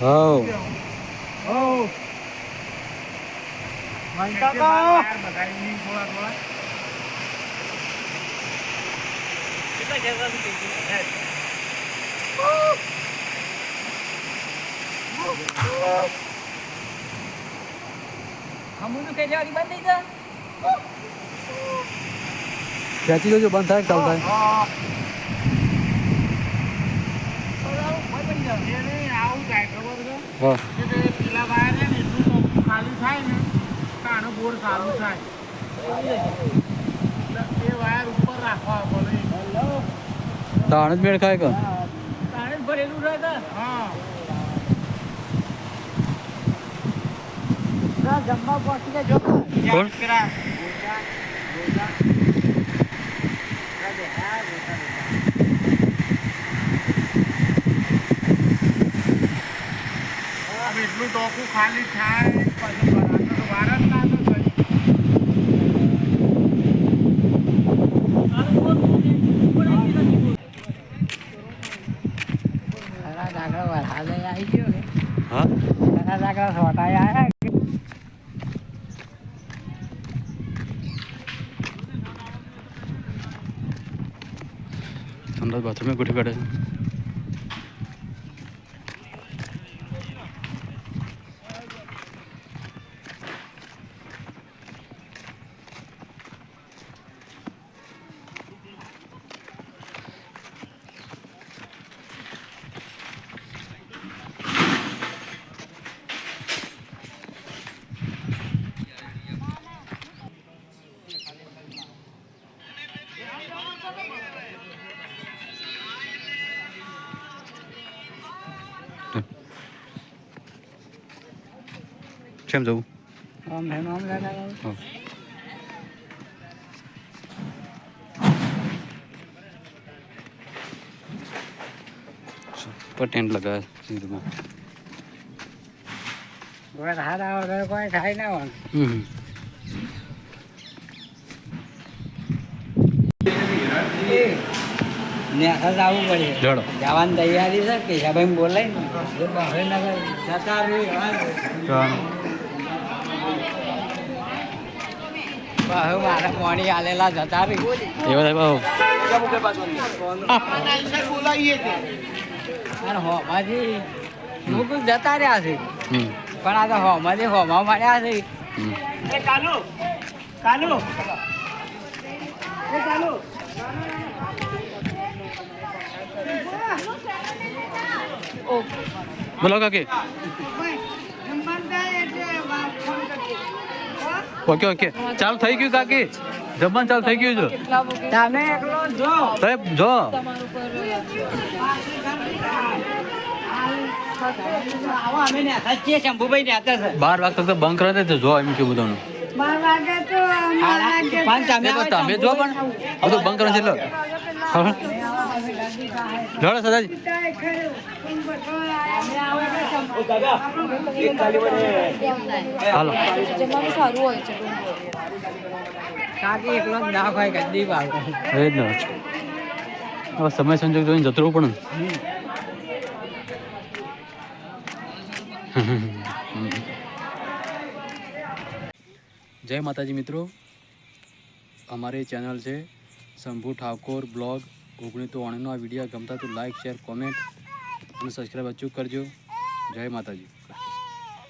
how ખેંચી દેજો બંધ થાય ચાલુ થાય હા પેલા વાયર ને એટલું ખાલી થાય ને આનો બોર ચાલુ થાય એ વાયર ઉપર રાખવા પડે તાણ જ મેળ ખાય કે તાણે જ ભરેલું રહે હા જમવા પહોંચી કે જો કોણ એટલું ટોકું ખાલી થાય પછી વાર જ ના તો હા સંડાસ બાથરૂમ ગોઠવી કાઢે છે કેમ જવું પર ટેન્ટ લગાવે સીધું કોઈ થાય ના હોય આવવું પડે જડો જવાની તૈયારી છે કેશાભાઈ બોલાય ને જતા મારા પાણી આલેલા જતા રહી એવા થાય બાબુ હોમાજી મુકુલ જતા રહ્યા છે પણ આ તો હોમાજી હોમા મળ્યા છે કાલુ કાલુ કાલુ બોલો કાકી ઓકે ઓકે ચાલુ થઈ ગયું કાકી જમવાનું ચાલુ થઈ ગયું છે તમે એકલો જો સાહેબ જો અમે નેતા છીએ શંભુભાઈ નેતા છે 12 વાગતા તો બંધ કરે તો જો એમ કેવું તમને તમે જો પણ બધું બંધ કરે છે એટલે લડો સદાજી હાલો સારું હોય છે કાકી એકલો ના હોય ગંદી વાત એ જ ને હવે સમય સંજોગ જોઈને જતું રહેવું પડે જય માતાજી મિત્રો અમારી ચેનલ છે શંભુ ઠાકોર બ્લોગ 1993 આ વિડીયો ગમતા તો લાઈક શેર કોમેન્ટ અને સબસ્ક્રાઈબ અચૂક કરજો જય માતાજી